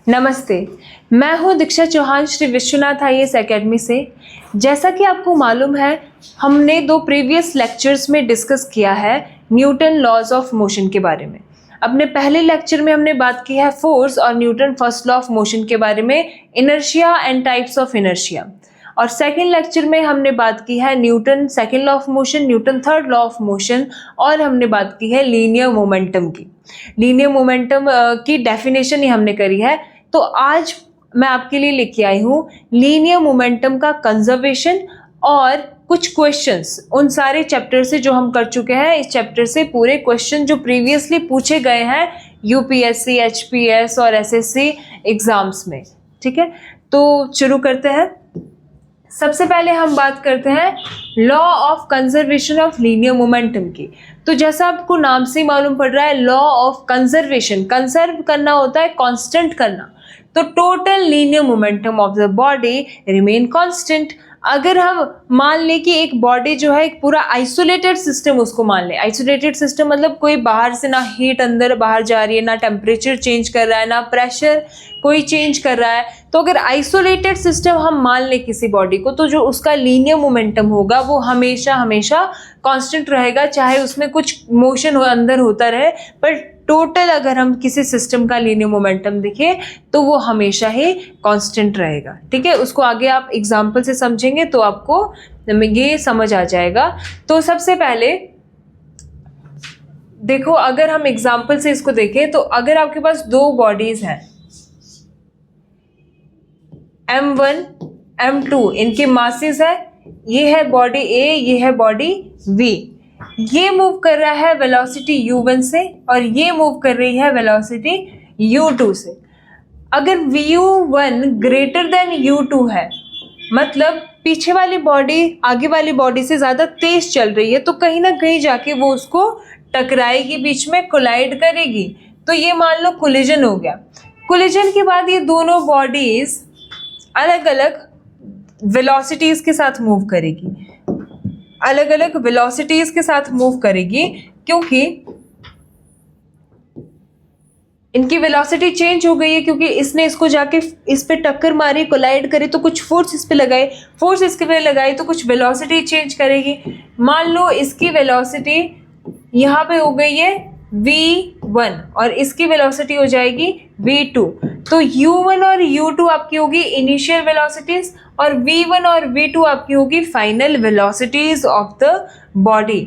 नमस्ते, मैं हूँ दीक्षा चौहान श्री विश्वनाथ आईएएस एकेडमी से। जैसा कि आपको मालूम है, हमने 2 प्रीवियस लेक्चर्स में डिस्कस किया है न्यूटन लॉज ऑफ मोशन के बारे में। अपने पहले लेक्चर में हमने बात की है फोर्स और Newton first law of motion के बारे में, inertia and types of inertia. और सेकेंड लेक्चर में हमने बात की है Newton second law of motion, Newton third law of motion, और हमने बात की है लीनियर मोमेंटम की। लीनियर मोमेंटम की डेफिनेशन ही हमने करी है। तो आज मैं आपके लिए लेके आई हूँ लीनियर मोमेंटम का कंजर्वेशन और कुछ क्वेश्चंस उन सारे चैप्टर से जो हम कर चुके हैं। इस चैप्टर से पूरे क्वेश्चन जो प्रीवियसली पूछे गए हैं यूपीएससी, एचपीएस और एसएससी एग्जाम्स में। ठीक है, तो शुरू करते हैं। सबसे पहले हम बात करते हैं law of conservation of linear momentum की। तो जैसा आपको नाम से मालूम पड़ रहा है, लॉ ऑफ कंजर्वेशन, कंजर्व करना होता है कांस्टेंट करना। तो total linear momentum of the body remain constant. अगर हम मान लें कि एक बॉडी जो है एक पूरा आइसोलेटेड सिस्टम, उसको मान लें आइसोलेटेड सिस्टम मतलब कोई बाहर से ना हीट अंदर बाहर जा रही है, ना टेम्परेचर चेंज कर रहा है, ना प्रेशर कोई चेंज कर रहा है। तो अगर आइसोलेटेड सिस्टम हम मान लें किसी बॉडी को, तो जो उसका लीनियर मोमेंटम होगा वो हमेशा हमेशा कांस्टेंट रहेगा, चाहे उसमें कुछ मोशन अंदर होता रहे। पर टोटल अगर हम किसी सिस्टम का लीनियर मोमेंटम देखें तो वो हमेशा ही कांस्टेंट रहेगा। ठीक है, उसको आगे आप एग्जांपल से समझेंगे तो आपको ये समझ आ जाएगा। तो सबसे पहले देखो, अगर हम एग्जांपल से इसको देखें तो अगर आपके पास 2 बॉडीज हैं M1 M2, इनके मासेस है, ये है बॉडी A, ये है बॉडी V। ये मूव कर रहा है वेलोसिटी u1 से और ये मूव कर रही है वेलोसिटी u2 से। अगर u1 ग्रेटर देन u2 है, मतलब पीछे वाली बॉडी आगे वाली बॉडी से ज़्यादा तेज चल रही है, तो कहीं ना कहीं जाके वो उसको टकराएगी, बीच में कोलाइड करेगी। तो ये मान लो कोलिजन हो गया। कोलिजन के बाद ये दोनों बॉडीज अलग अलग वेलोसिटीज़ के साथ मूव करेगी, अलग अलग वेलोसिटीज के साथ मूव करेगी, क्योंकि इनकी वेलोसिटी चेंज हो गई है, क्योंकि इसने इसको जाके इस पे टक्कर मारी, कोलाइड करी, तो कुछ फोर्स इस पे लगाए, फोर्स इसके पे लगाई तो कुछ वेलोसिटी चेंज करेगी। मान लो इसकी वेलोसिटी यहाँ पे हो गई है v1 और इसकी वेलोसिटी हो जाएगी v2। तो u1 और u2 आपकी होगी इनिशियल वेलोसिटीज और v1 और v2 आपकी होगी final velocities of the body.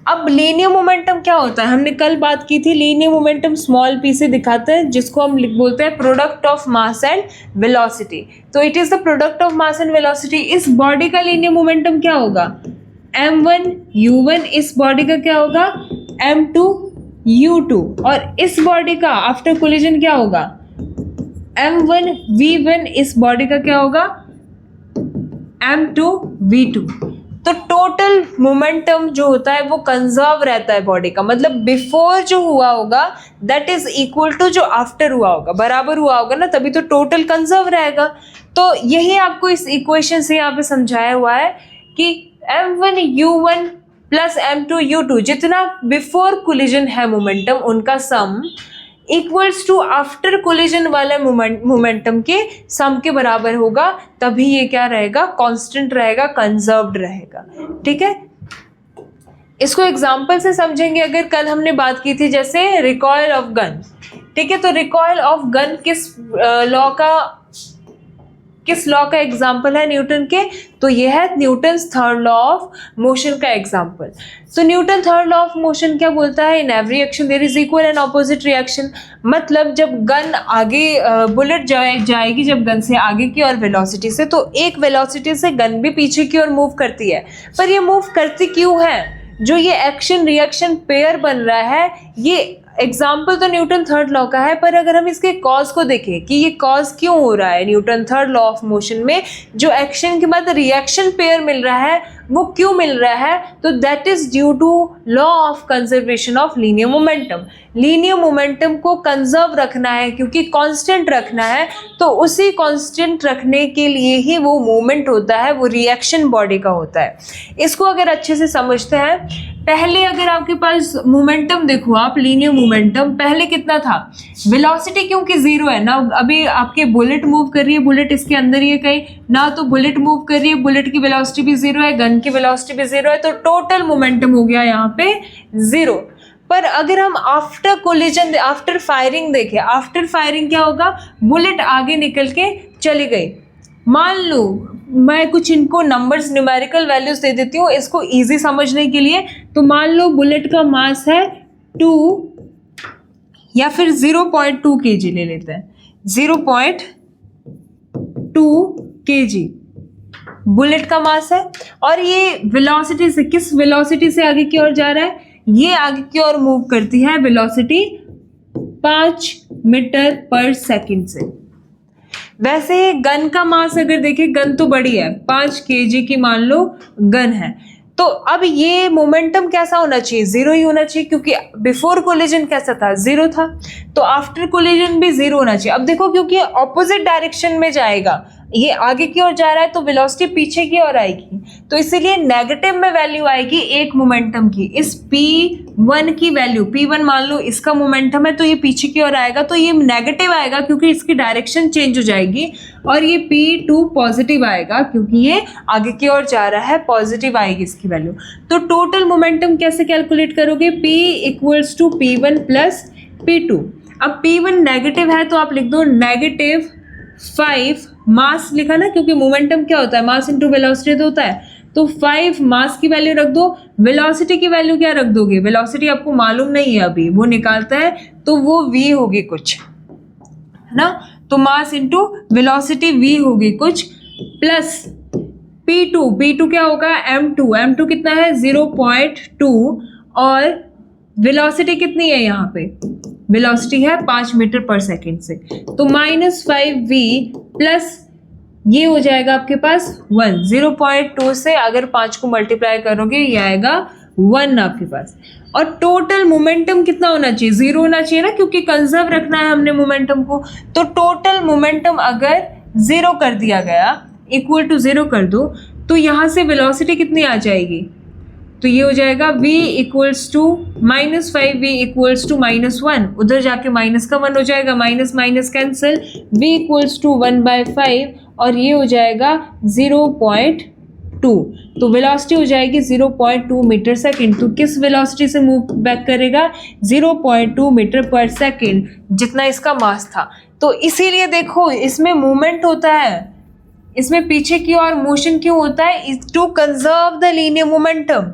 अब लीनियर मोमेंटम क्या होता है, हमने कल बात की थी। लीनियर मोमेंटम स्मॉल p से दिखाते हैं, जिसको हम बोलते हैं product of mass and velocity. तो it is the product of mass and velocity. इस बॉडी का लीनियर मोमेंटम क्या होगा, m1 u1। इस बॉडी का क्या होगा, m2 u2। और इस बॉडी का आफ्टर कोलिजन क्या होगा, m1 v1। इस बॉडी का क्या होगा, m2 v2। तो टोटल मोमेंटम जो होता है वो कंजर्व रहता है बॉडी का, मतलब बिफोर जो हुआ होगा दैट इज इक्वल टू जो आफ्टर हुआ होगा, बराबर हुआ होगा ना, तभी तो टोटल कंजर्व रहेगा। तो यही आपको इस इक्वेशन से यहाँ पे समझाया हुआ है कि m1 u1 plus m2 u2 जितना बिफोर कोलिजन है मोमेंटम, उनका sum equals to after collision वाला मोमेंटम के सम के बराबर होगा। तभी ये क्या रहेगा, कांस्टेंट रहेगा, कंजर्व्ड रहेगा। ठीक है, इसको एग्जांपल से समझेंगे। अगर कल हमने बात की थी जैसे रिकॉयल ऑफ गन, ठीक है, तो रिकॉयल ऑफ गन किस लॉ का एग्जाम्पल है न्यूटन के, तो ये है Newton's third law of motion का एग्जाम्पल। तो Newton third law of motion क्या बोलता है, in every action there is equal and opposite reaction. मतलब जब गन आगे बुलेट जाएगी जब गन से आगे की और वेलोसिटी से, तो एक वेलोसिटी से गन भी पीछे की ओर मूव करती है। पर ये मूव करती क्यों है, जो ये एक्शन रिएक्शन पेयर बन रहा है, ये एग्जाम्पल तो न्यूटन थर्ड लॉ का है। पर अगर हम इसके कॉज को देखें कि ये कॉज क्यों हो रहा है, Newton third law of motion में जो एक्शन के बाद रिएक्शन पेयर मिल रहा है, वो क्यों मिल रहा है? तो that is due to law of conservation of linear momentum. Linear momentum को कंजर्व रखना है क्योंकि कांस्टेंट रखना है, तो उसी कांस्टेंट रखने के लिए ही वो मूवमेंट होता है, वो रिएक्शन बॉडी का होता है। इसको अगर अच्छे से समझते हैं, पहले अगर आपके पास मोमेंटम देखो आप, लीनियर मोमेंटम पहले कितना था? वेलोसिटी क्योंकि जीरो है ना, अभी आपके बुलेट मूव कर रही है, बुलेट इसके अंदर ही है कहीं ना, तो बुलेट मूव कर रही है, बुलेट की वेलोसिटी भी जीरो है, गन की वेलोसिटी भी जीरो है, तो टोटल मोमेंटम हो गया यहाँ पे जीरो। पर अगर हम आफ्टर कोलिजन, आफ्टर फायरिंग देखें, आफ्टर फायरिंग क्या होगा? बुलेट आगे निकल के चली गई। मान लो मैं कुछ इनको नंबर्स, न्यूमेरिकल वैल्यूज दे देती हूँ इसको इजी समझने के लिए। तो मान लो बुलेट का मास है 2 या फिर 0.2 kg ले लेते हैं, 0.2 kg बुलेट का मास है, और ये वेलोसिटी से, किस वेलोसिटी से आगे की ओर जा रहा है? ये आगे की ओर मूव करती है वेलोसिटी 5 मीटर पर सेकंड से। वैसे गन का मास अगर देखें, गन तो बड़ी है, 5 kg की मान लो गन है, तो अब ये मोमेंटम कैसा होना चाहिए? जीरो ही होना चाहिए, क्योंकि बिफोर कोलिजन कैसा था? जीरो था, तो आफ्टर कोलिजन भी जीरो होना चाहिए। अब देखो क्योंकि ऑपोजिट डायरेक्शन में जाएगा, ये आगे की ओर जा रहा है तो वेलोसिटी पीछे की ओर आएगी, तो इसीलिए नेगेटिव में वैल्यू आएगी एक मोमेंटम की। इस P1 की वैल्यू, P1 मान लो इसका मोमेंटम है तो ये पीछे की ओर आएगा, तो ये नेगेटिव आएगा क्योंकि इसकी डायरेक्शन चेंज हो जाएगी, और ये P2 पॉजिटिव आएगा क्योंकि ये आगे की ओर जा रहा है, पॉजिटिव आएगी इसकी वैल्यू। तो टोटल मोमेंटम कैसे कैलकुलेट करोगे? P equals to P1 plus P2। अब P1 नेगेटिव है तो आप लिख दो -5, मास लिखा ना, क्योंकि मोमेंटम क्या होता है? मास इंटू वेलोसिटी तो होता है, तो 5 मास की वैल्यू रख दो। वेलोसिटी की वैल्यू क्या रख दोगे? वेलोसिटी आपको मालूम नहीं है अभी, वो निकालता है तो वो v होगी कुछ, है ना, तो मास इंटू वेलोसिटी v होगी कुछ, प्लस P2 क्या होगा? m2 कितना है? 0.2, और वेलोसिटी कितनी है यहाँ पे? वेलोसिटी है 5 मीटर पर सेकंड से, तो -5v प्लस ये हो जाएगा आपके पास 1। 0.2 से अगर 5 को मल्टीप्लाई करोगे ये आएगा 1 आपके पास। और टोटल मोमेंटम कितना होना चाहिए? जीरो होना चाहिए ना, क्योंकि कंजर्व रखना है हमने मोमेंटम को। तो टोटल मोमेंटम अगर जीरो कर दिया गया, इक्वल टू जीरो कर दो, तो यहाँ से वेलोसिटी कितनी आ जाएगी? तो ये हो जाएगा v equals to -5v equals to -1, उधर जाके माइनस का 1 हो जाएगा, minus minus cancel, v equals to 1/5, और ये हो जाएगा 0.2, तो वेलोसिटी हो जाएगी 0.2 मीटर सेकंड। तो किस वेलोसिटी से मूव बैक करेगा? 0.2 मीटर पर सेकंड, जितना इसका मास था। तो इसीलिए देखो इसमें मूवमेंट होता है, इसमें पीछे की ओर मोशन क्यों होता है? To conserve the linear momentum.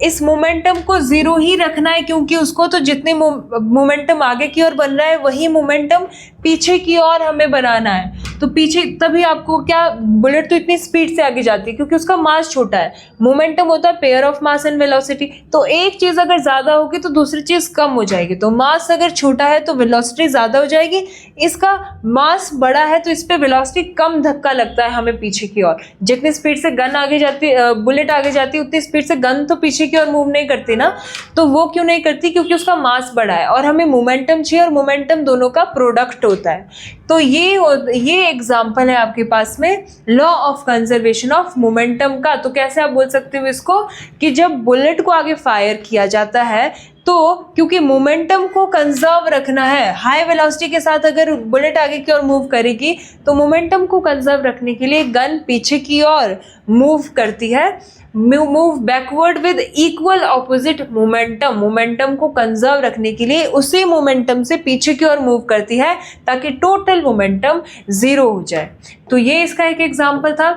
इस मोमेंटम को जीरो ही रखना है, क्योंकि उसको तो जितने मोमेंटम आगे की ओर बन रहा है वही मोमेंटम पीछे की ओर हमें बनाना है। तो पीछे तभी आपको क्या, बुलेट तो इतनी स्पीड से आगे जाती है क्योंकि उसका मास छोटा है, मोमेंटम होता है pair of mass and velocity. तो एक चीज़ अगर ज़्यादा होगी तो दूसरी चीज़ कम हो जाएगी। तो मास अगर छोटा है तो वेलोसिटी ज़्यादा हो जाएगी, इसका मास बड़ा है तो इस पर वेलोसिटी कम धक्का लगता है हमें पीछे की ओर। जितनी स्पीड से गन आगे जाती, बुलेट आगे जाती है, उतनी स्पीड से गन तो पीछे की ओर मूव नहीं करती ना। तो वो क्यों नहीं करती? क्योंकि उसका मास बड़ा है और हमें मोमेंटम चाहिए, और मोमेंटम दोनों का प्रोडक्ट होता है। तो ये एग्जांपल है आपके पास में law of conservation of momentum का। तो कैसे आप बोल सकते हो इसको कि जब बुलेट को आगे फायर किया जाता है तो क्योंकि मोमेंटम को कंजर्व रखना है, हाई वेलोसिटी के साथ अगर बुलेट आगे की ओर मूव करेगी तो मोमेंटम को कंजर्व रखने के लिए गन पीछे की ओर मूव करती है, move backward with equal opposite momentum. Momentum को कंजर्व रखने के लिए उसी मोमेंटम से पीछे की ओर मूव करती है ताकि टोटल मोमेंटम जीरो हो जाए। तो ये इसका एक एग्जांपल था।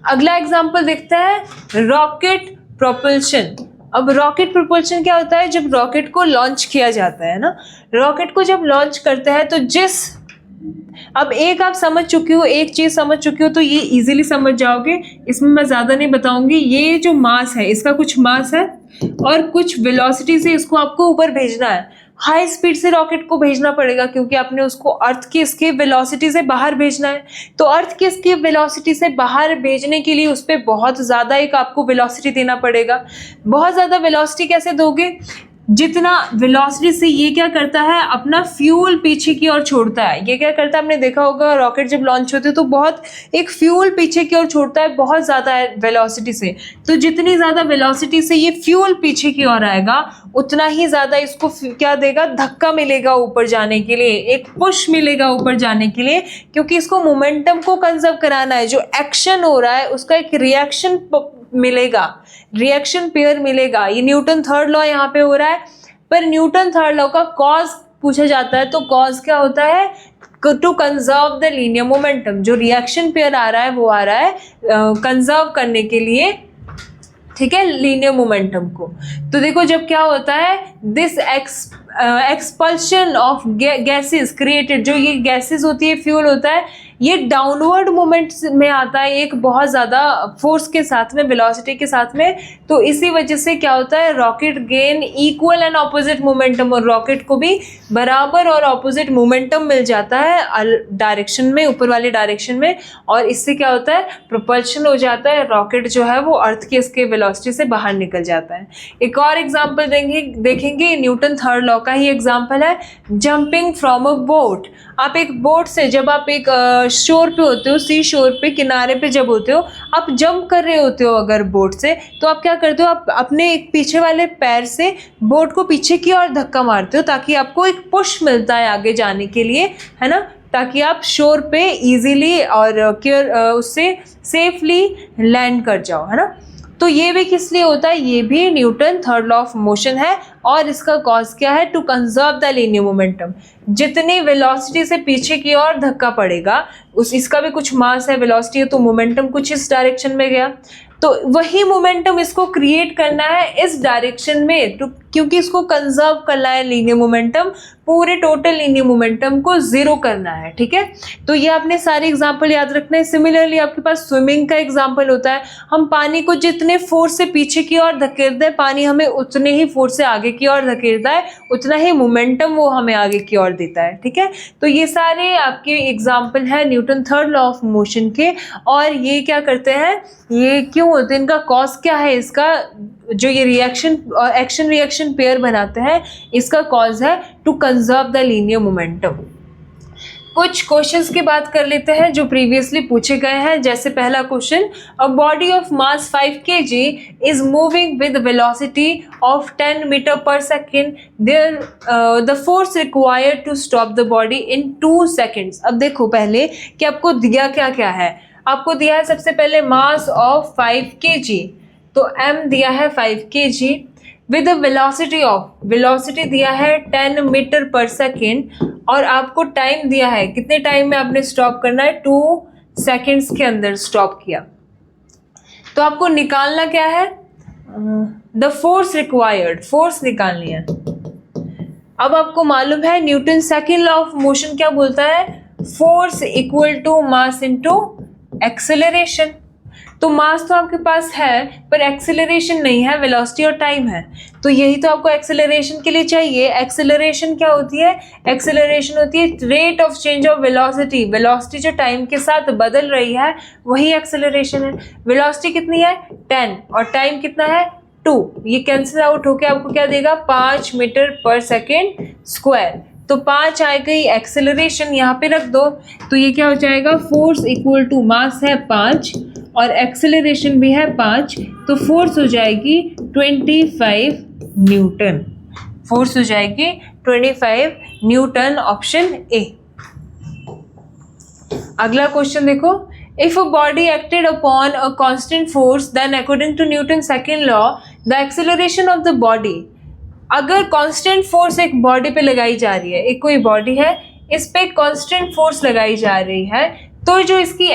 अगला एग्जांपल देखते हैं, रॉकेट प्रोपल्शन। अब रॉकेट प्रोपल्शन क्या होता है? जब रॉकेट को लॉन्च किया जाता है ना, रॉकेट को जब लॉन्च करते हैं तो अब एक आप समझ चुकी हो, एक चीज़ समझ चुकी हो तो ये इजीली समझ जाओगे, इसमें मैं ज़्यादा नहीं बताऊंगी। ये जो मास है, इसका कुछ मास है और कुछ वेलोसिटी से इसको आपको ऊपर भेजना है। हाई स्पीड से रॉकेट को भेजना पड़ेगा क्योंकि आपने उसको अर्थ की एस्केप वेलोसिटी से बाहर भेजना है। तो अर्थ की एस्केप वेलोसिटी से बाहर भेजने के लिए उस पर बहुत ज़्यादा एक आपको वेलोसिटी देना पड़ेगा। बहुत ज़्यादा वेलोसिटी कैसे दोगे? जितना वेलोसिटी से ये क्या करता है, अपना फ्यूल पीछे की ओर छोड़ता है। ये क्या करता है, आपने देखा होगा रॉकेट जब लॉन्च होते हैं तो बहुत एक फ्यूल पीछे की ओर छोड़ता है बहुत ज़्यादा वेलोसिटी से। तो जितनी ज़्यादा वेलोसिटी से ये फ्यूल पीछे की ओर आएगा उतना ही ज़्यादा इसको क्या देगा, धक्का मिलेगा ऊपर जाने के लिए, एक पुश मिलेगा ऊपर जाने के लिए, क्योंकि इसको मोमेंटम को कंजर्व कराना है। जो एक्शन हो रहा है उसका एक रिएक्शन मिलेगा, रिएक्शन पेयर मिलेगा। ये न्यूटन थर्ड लॉ यहाँ पे हो रहा है। पर न्यूटन थर्ड लॉ का कॉज पूछा जाता है तो कॉज क्या होता है, to conserve the linear momentum. जो रिएक्शन पेयर आ रहा है वो आ रहा है कंजर्व करने के लिए, ठीक है, लीनियर मोमेंटम को। तो देखो जब क्या होता है, this expulsion of gases created, जो ये गैसेस होती है, फ्यूल होता है, ये डाउनवर्ड मोमेंट में आता है एक बहुत ज़्यादा फोर्स के साथ में, वेलोसिटी के साथ में। तो इसी वजह से क्या होता है, rocket gain equal and opposite momentum, और रॉकेट को भी बराबर और ऑपोजिट मोमेंटम मिल जाता है डायरेक्शन में, ऊपर वाले डायरेक्शन में। और इससे क्या होता है, प्रोपल्शन हो जाता है, रॉकेट जो है वो अर्थ की इसके वेलोसिटी से बाहर निकल जाता है। एक और एग्जाम्पल देखेंगे, न्यूटन थर्ड लॉ का ही एग्जाम्पल है, जंपिंग फ्रॉम अ बोट। आप एक बोट से, जब आप एक शोर पे होते हो, सी शोर पे, किनारे पे जब होते हो, आप जंप कर रहे होते हो अगर बोट से, तो आप क्या करते हो, आप अपने एक पीछे वाले पैर से बोट को पीछे की ओर धक्का मारते हो ताकि आपको एक पुश मिलता है आगे जाने के लिए, है ना, ताकि आप शोर पे इजीली और उससे सेफली लैंड कर जाओ, है ना। तो ये भी किस लिए होता है, ये भी Newton third law of motion है। और इसका कॉज क्या है, to conserve the linear momentum. जितनी वेलोसिटी से पीछे की ओर धक्का पड़ेगा, इसका भी कुछ मास है, वेलोसिटी है, तो मोमेंटम कुछ इस डायरेक्शन में गया, तो वही मोमेंटम इसको क्रिएट करना है इस डायरेक्शन में, तो क्योंकि इसको कंजर्व करना है लीनियर मोमेंटम, पूरे टोटल लीनियर मोमेंटम को जीरो करना है, ठीक है। तो ये आपने सारे एग्जांपल याद रखना है। सिमिलरली आपके पास स्विमिंग का एग्जांपल होता है, हम पानी को जितने फोर्स से पीछे की ओर धकेलते हैं, पानी हमें उतने ही फोर्स से आगे की ओर धकेलता है, उतना ही मोमेंटम वो हमें आगे की ओर देता है, ठीक है। तो ये सारे आपके एग्जाम्पल हैं Newton third law of motion के। और ये क्या करते हैं, ये क्यों होते हैं, इनका कॉज क्या है, इसका जो ये रिएक्शन और एक्शन रिएक्शन पेयर बनाते हैं, इसका कॉज है to conserve the linear momentum. कुछ क्वेश्चंस की बात कर लेते हैं जो प्रीवियसली पूछे गए हैं। जैसे पहला question, a body of mass 5 kg is moving with velocity of 10 metre per second, there the force required to stop the body in 2 seconds। अब देखो पहले कि आपको दिया क्या क्या है, आपको दिया है सबसे पहले मास ऑफ 5 kg, तो m दिया है 5 kg with velocity of, velocity दिया है 10 मीटर पर सेकेंड, और आपको टाइम दिया है, कितने टाइम में आपने स्टॉप करना है, 2 seconds के अंदर स्टॉप किया। तो आपको निकालना क्या है, द फोर्स रिक्वायर्ड, फोर्स निकालनी है। अब आपको मालूम है Newton second law of motion क्या बोलता है, force equal to mass into acceleration. तो मास तो आपके पास है पर एक्सेलरेशन नहीं है, वेलोसिटी और टाइम है, तो यही तो आपको एक्सेलरेशन के लिए चाहिए। एक्सेलरेशन क्या होती है, एक्सेलरेशन होती है rate of change of velocity, velocity जो टाइम के साथ बदल रही है वही एक्सेलरेशन है। वेलोसिटी कितनी है 10 और टाइम कितना है 2, ये कैंसिल आउट होके आपको क्या देगा 5 मीटर पर सेकेंड स्क्वायर। तो 5 आ गई, एक्सेलरेशन यहाँ पे रख दो, तो ये क्या हो जाएगा, फोर्स इक्वल टू मास है 5 और एक्सेलरेशन भी है 5, तो फोर्स हो जाएगी 25 न्यूटन, फोर्स हो जाएगी 25 न्यूटन, ऑप्शन ए। अगला क्वेश्चन देखो, if a body acted upon a constant force then according to Newton second law the acceleration of the body. अगर कांस्टेंट फोर्स एक बॉडी पे लगाई जा रही है, एक कोई बॉडी है, इस पे कांस्टेंट फोर्स लगाई जा रही है, तो जो इसकी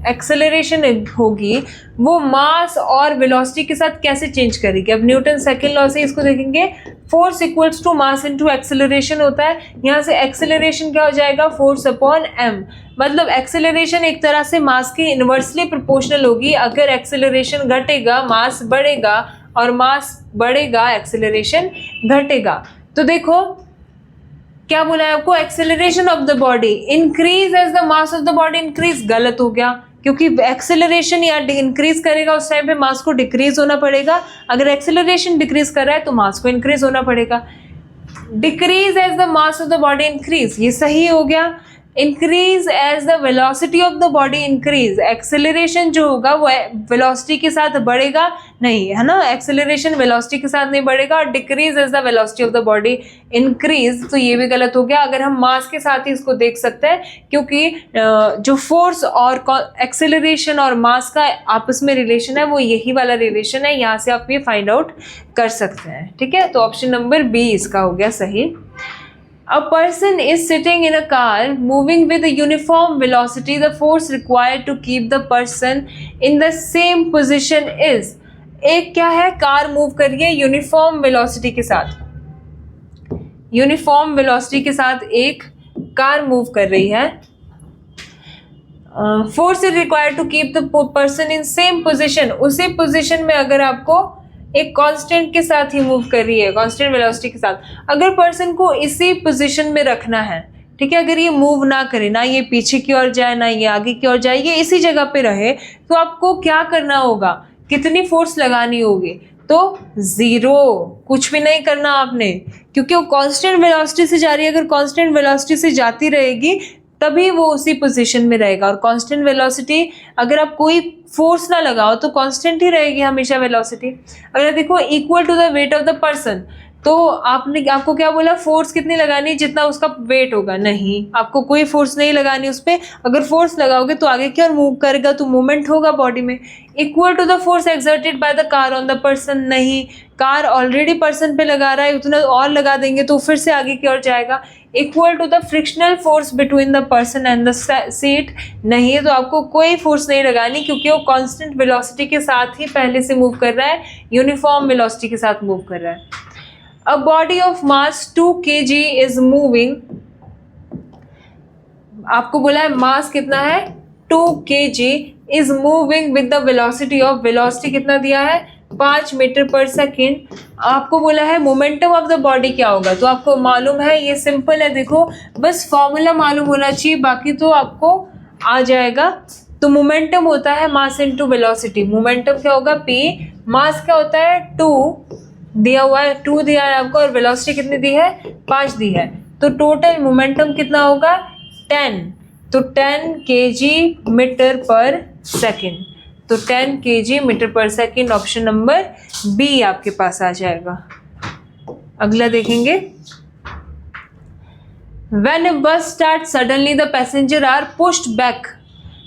एक्सेलरेशन होगी वो मास और वेलोसिटी के साथ कैसे चेंज करेगी। अब न्यूटन सेकेंड लॉ से इसको देखेंगे, force equals to mass into acceleration होता है, यहाँ से एक्सेलरेशन क्या हो जाएगा, फोर्स अपॉन m। मतलब एक्सेलरेशन एक तरह से मास के इन्वर्सली प्रोपोर्शनल होगी। अगर एक्सेलरेशन घटेगा मास बढ़ेगा, और मास बढ़ेगा एक्सेलरेशन घटेगा। तो देखो क्या बोला है आपको, acceleration of the body increase as the mass of the body increase, गलत हो गया क्योंकि एक्सेलरेशन या इंक्रीज करेगा उस टाइम पे मास को डिक्रीज होना पड़ेगा। अगर एक्सेलरेशन डिक्रीज कर रहा है तो मास को इंक्रीज होना पड़ेगा। Decrease as the mass of the body increase, ये सही हो गया। Increase as the velocity of the body increase, acceleration जो होगा वो वेलोसिटी के साथ बढ़ेगा नहीं, है ना, एक्सेलरेशन वेलोसिटी के साथ नहीं बढ़ेगा। और decrease as the velocity of the body increase, तो ये भी गलत हो गया। अगर हम मास के साथ ही इसको देख सकते हैं क्योंकि जो फोर्स और एक्सेलरेशन और मास का आपस में रिलेशन है वो यही वाला रिलेशन है, यहाँ से आप ये फाइंड आउट कर सकते हैं। ठीक है, तो ऑप्शन नंबर बी इसका हो गया सही। A person is sitting in a car moving with a uniform velocity. The force required to keep the person in the same position is, एक क्या है, कार मूव कर रही है यूनिफॉर्म वेलोसिटी के साथ, यूनिफॉर्म वेलोसिटी के साथ एक कार मूव कर रही है। Force is required to keep the person in same position, उसी पोजिशन में अगर आपको एक कांस्टेंट के साथ ही मूव कर रही है, कांस्टेंट वेलोसिटी के साथ, अगर पर्सन को इसी पोजीशन में रखना है, ठीक है, अगर ये मूव ना करे, ना ये पीछे की ओर जाए ना ये आगे की ओर जाए, ये इसी जगह पे रहे, तो आपको क्या करना होगा, कितनी फोर्स लगानी होगी, तो जीरो, कुछ भी नहीं करना आपने, क्योंकि वो कांस्टेंट वेलोसिटी से जा रही है। अगर कांस्टेंट वेलोसिटी से जाती रहेगी तभी वो उसी पोजीशन में रहेगा। और कांस्टेंट वेलोसिटी अगर आप कोई फोर्स ना लगाओ तो कांस्टेंट ही रहेगी हमेशा वेलोसिटी। अगर देखो equal to the weight of the person, तो आपको क्या बोला, फोर्स कितनी लगानी जितना उसका वेट होगा, नहीं, आपको कोई फोर्स नहीं लगानी उस पर। अगर फोर्स लगाओगे तो आगे की ओर मूव करेगा तो मूवमेंट होगा बॉडी में। Equal to the force exerted by the car on the person, नहीं, कार ऑलरेडी पर्सन पे लगा रहा है, उतना और लगा देंगे तो फिर से आगे की ओर जाएगा। Equal to the frictional force between the person and the seat, नहीं, तो आपको कोई फोर्स नहीं लगानी क्योंकि वो कांस्टेंट वेलोसिटी के साथ ही पहले से मूव कर रहा है, यूनिफॉर्म वेलोसिटी के साथ मूव कर रहा है। A body of mass 2 kg is moving, आपको बोला है मास कितना है 2 kg is moving with the velocity of, velocity कितना दिया है 5 मीटर पर सेकेंड। आपको बोला है मोमेंटम ऑफ द बॉडी क्या होगा, तो आपको मालूम है, ये सिंपल है, देखो बस फॉर्मूला मालूम होना चाहिए, बाकी तो आपको आ जाएगा। तो मोमेंटम होता है मास इनटू वेलोसिटी, मोमेंटम क्या होगा p, मास क्या होता है 2 दिया हुआ है, 2 दिया है आपको, और वेलोसिटी कितनी दी है 5 दी है, तो टोटल मोमेंटम कितना होगा 10, तो 10 kg मीटर पर सेकेंड, तो 10 kg metre per second, option number B आपके पास आ जाएगा। अगला देखेंगे, When a bus starts suddenly the passenger are pushed back,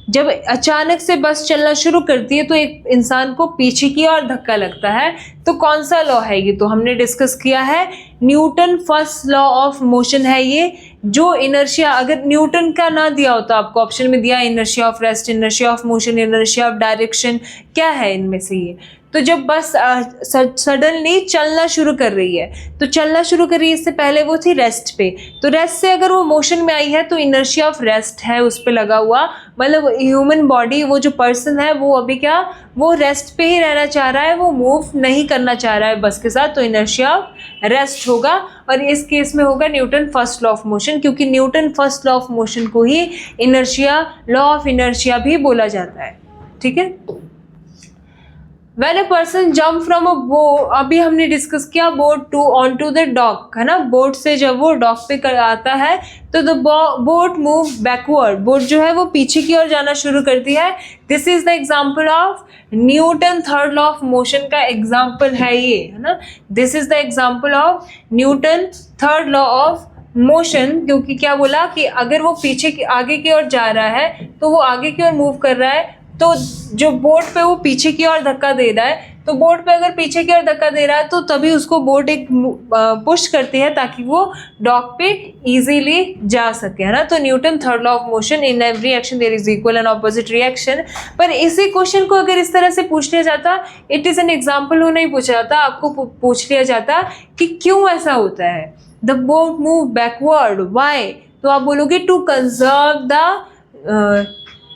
जब अचानक से बस चलना शुरू करती है तो एक इंसान को पीछे की ओर धक्का लगता है, तो कौन सा लॉ है ये, तो हमने डिस्कस किया है Newton first law of motion है ये, जो इनर्शिया, अगर न्यूटन का ना दिया होता, आपको ऑप्शन में दिया inertia of rest, inertia of motion, inertia of direction, क्या है इनमें से ये, तो जब बस सडनली चलना शुरू कर रही है, तो चलना शुरू कर रही है, इससे पहले वो थी रेस्ट पे, तो रेस्ट से अगर वो मोशन में आई है तो इनर्शिया ऑफ रेस्ट है उस पे लगा हुआ, मतलब ह्यूमन बॉडी, वो जो पर्सन है वो अभी क्या, वो रेस्ट पे ही रहना चाह रहा है, वो मूव नहीं करना चाह रहा है बस के साथ, तो इनर्शिया ऑफ रेस्ट होगा। और इस केस में होगा Newton first law of motion, क्योंकि Newton first law of motion को ही इनर्शिया, लॉ ऑफ इनर्शिया भी बोला जाता है। ठीक है, When a person jump from a boat, अभी हमने डिस्कस किया boat to on to the dock, है ना, बोट से जब वो डॉक पे कर आता है तो the boat move backward, boat जो है वो पीछे की ओर जाना शुरू करती है। This is the example of Newton third law of motion का एग्जाम्पल है ये, है ना, this is the example of Newton third law of motion, क्योंकि क्या बोला कि अगर वो पीछे की आगे की ओर जा रहा है तो वो आगे की ओर मूव कर रहा है, तो जो बोट पे वो पीछे की ओर धक्का दे रहा है, तो बोट पे अगर पीछे की ओर धक्का दे रहा है तो तभी उसको बोट एक पुश करती है ताकि वो डॉक पे इजीली जा सके, है ना। तो Newton third law of motion, in every action there is equal and opposite reaction. पर इसी क्वेश्चन को अगर इस तरह से पूछ लिया जाता, इट इज एन एग्जाम्पल, वो नहीं पूछा जाता, आपको पूछ लिया जाता कि क्यों ऐसा होता है, the boat move backward, why, तो आप बोलोगे टू कंजर्व द,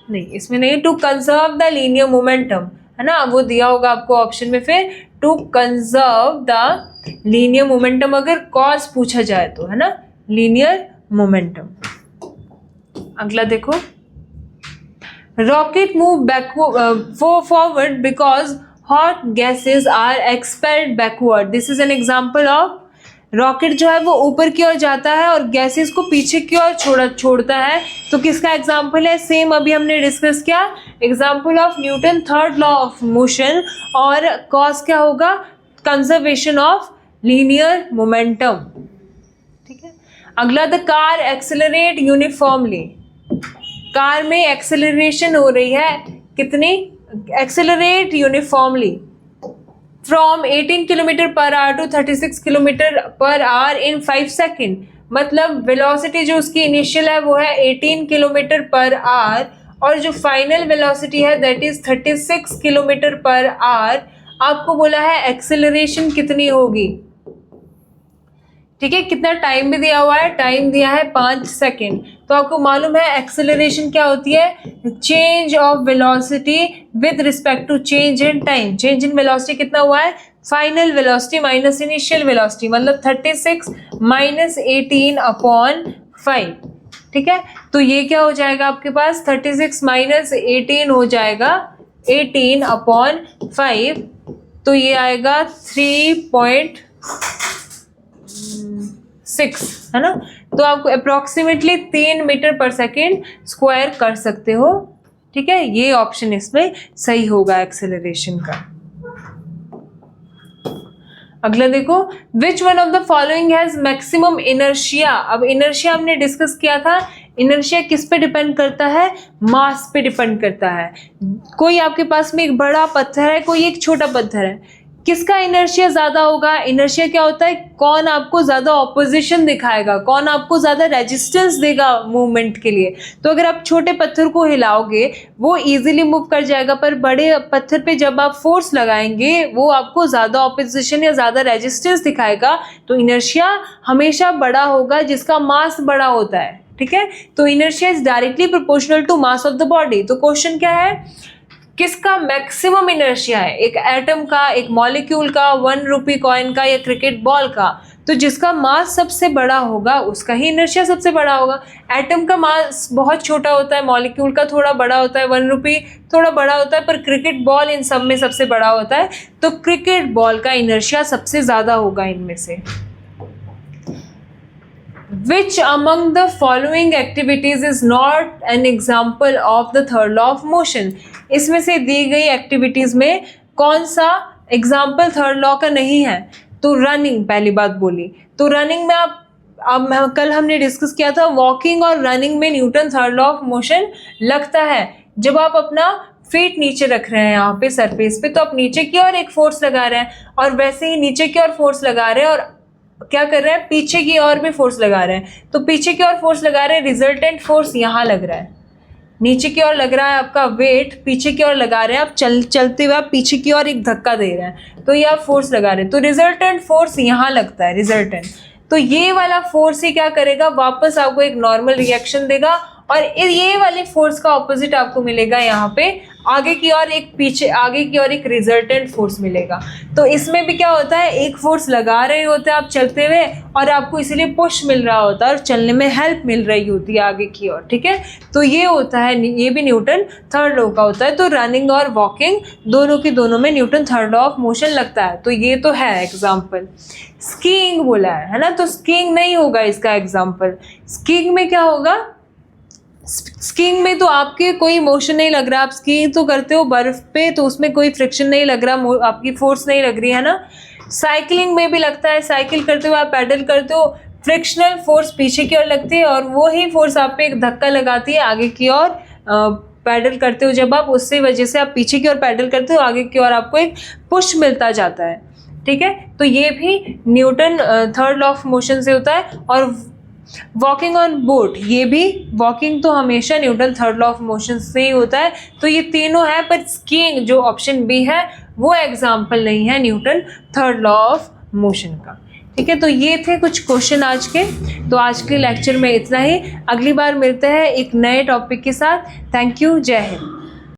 नहीं इसमें नहीं, to conserve the linear momentum, है ना, वो दिया होगा आपको ऑप्शन में फिर to conserve the linear momentum, अगर कॉज पूछा जाए तो, है ना, लीनियर मोमेंटम। अगला देखो, rocket move forward because hot gases are expelled backward. This is an example of, rocket जो है वो ऊपर की ओर जाता है और गैसेस को पीछे की ओर छोड़ता है। तो किसका एग्जाम्पल है? सेम अभी हमने डिस्कस किया, example of Newton third law of motion, और कॉज क्या होगा? Conservation of linear momentum. ठीक है, अगला, the car accelerate uniformly. Car में एक्सेलरेशन हो रही है कितनी? Accelerate uniformly from 18 kilometre per hour to 36 kilometre per hour in 5 second. मतलब वेलोसिटी जो उसकी इनिशियल है वो है 18 किलोमीटर पर आवर, और जो फाइनल वेलोसिटी है that is 36 kilometre per our. आपको बोला है एक्सेलरेशन कितनी होगी। ठीक है, कितना टाइम भी दिया हुआ है, टाइम दिया है 5 सेकेंड। तो आपको मालूम है एक्सेलरेशन क्या होती है? Change of velocity with respect to change in time. Change in velocity कितना हुआ है? Final velocity minus initial velocity, मतलब 36 माइनस 18 अपॉन 5। ठीक है, तो ये क्या हो जाएगा आपके पास? 36 माइनस 18 हो जाएगा 18 अपॉन 5, तो ये आएगा 3.6, है ना। तो आपको approximately 3 metre per second square कर सकते हो। ठीक है, ये ऑप्शन इसमें सही होगा एक्सेलरेशन का। अगला देखो, which one of the following has maximum inertia. अब इनर्शिया हमने डिस्कस किया था, इनर्शिया किस पे डिपेंड करता है? मास पे डिपेंड करता है। कोई आपके पास में एक बड़ा पत्थर है, कोई एक छोटा पत्थर है, किसका इनर्शिया ज्यादा होगा? इनर्शिया क्या होता है? कौन आपको ज्यादा ऑपोजिशन दिखाएगा, कौन आपको ज्यादा रेजिस्टेंस देगा मूवमेंट के लिए। तो अगर आप छोटे पत्थर को हिलाओगे वो इजीली मूव कर जाएगा, पर बड़े पत्थर पे जब आप फोर्स लगाएंगे वो आपको ज्यादा ऑपोजिशन या ज्यादा रेजिस्टेंस दिखाएगा। तो इनर्शिया हमेशा बड़ा होगा जिसका मास बड़ा होता है। ठीक है, तो inertia is directly proportional to mass of the body. तो क्वेश्चन क्या है? किसका मैक्सिमम इनर्शिया है? एक एटम का, एक मॉलिक्यूल का, 1 रुपी कॉइन का, या क्रिकेट बॉल का? तो जिसका मास सबसे बड़ा होगा उसका ही इनर्शिया सबसे बड़ा होगा। एटम का मास बहुत छोटा होता है, मॉलिक्यूल का थोड़ा बड़ा होता है, 1 रुपी थोड़ा बड़ा होता है, पर क्रिकेट बॉल इन सब में सबसे बड़ा होता है। तो क्रिकेट बॉल का इनर्शिया सबसे ज्यादा होगा इनमें से। Which among the following activities is not an example of the third law of motion? इसमें से दी गई एक्टिविटीज में कौन सा एग्जाम्पल थर्ड लॉ का नहीं है? तो रनिंग पहली बात बोली। तो रनिंग में अब कल हमने डिस्कस किया था, वॉकिंग और रनिंग में Newton third law of motion लगता है। जब आप अपना फीट नीचे रख रहे हैं यहाँ पे सरफेस पे, तो आप नीचे की ओर एक फोर्स लगा रहे हैं, और वैसे ही नीचे की ओर फोर्स लगा रहे हैं, और क्या कर रहे हैं? पीछे की ओर भी फोर्स लगा रहे हैं। तो पीछे की ओर फोर्स लगा रहे हैं, रिजल्टेंट फोर्स यहाँ लग रहा है। नीचे की ओर लग रहा है आपका वेट, पीछे की ओर लगा रहे हैं आप, चलते हुए आप पीछे की ओर एक धक्का दे रहे हैं, तो ये आप फोर्स लगा रहे हैं। तो रिजल्टेंट फोर्स यहाँ लगता है, रिजल्टेंट। तो ये वाला फोर्स ही क्या करेगा? वापस आपको एक नॉर्मल रिएक्शन देगा, और ये वाले फोर्स का ऑपोजिट आपको मिलेगा यहाँ पे आगे की ओर एक, पीछे आगे की ओर एक रिजल्टेंट फोर्स मिलेगा। तो इसमें भी क्या होता है? एक फोर्स लगा रहे होते हैं आप चलते हुए, और आपको इसीलिए पुश मिल रहा होता है और चलने में हेल्प मिल रही होती है आगे की ओर। ठीक है, तो ये होता है, ये भी न्यूटन थर्ड लॉ का होता है। तो रनिंग और वॉकिंग दोनों के दोनों में Newton third law of motion लगता है। तो ये तो है एग्जाम्पल। स्कीइंग बोला है ना, तो स्कीइंग नहीं होगा इसका एग्जाम्पल। स्कीइंग में क्या होगा? स्कीइंग में तो आपके कोई मोशन नहीं लग रहा, आप स्कीइंग तो करते हो बर्फ पे, तो उसमें कोई फ्रिक्शन नहीं लग रहा, आपकी फोर्स नहीं लग रही है ना। साइकिलिंग में भी लगता है, साइकिल करते हो आप, पैडल करते हो, फ्रिक्शनल फोर्स पीछे की ओर लगती है, और वो ही फोर्स आप पे एक धक्का लगाती है आगे की ओर पैडल करते हो जब आप, उससे वजह से आप पीछे की ओर पैडल करते हो, आगे की ओर आपको एक पुश मिलता जाता है। ठीक है, तो ये भी Newton third law of motion से होता है। और वॉकिंग ऑन बोट, ये भी वॉकिंग तो हमेशा Newton third law of motion से ही होता है। तो ये तीनों है, पर स्कीइंग जो ऑप्शन बी है वो एग्जाम्पल नहीं है Newton third law of motion का। ठीक है, तो ये थे कुछ क्वेश्चन आज के। तो आज के लेक्चर में इतना ही, अगली बार मिलते हैं एक नए टॉपिक के साथ। थैंक यू, जय हिंद।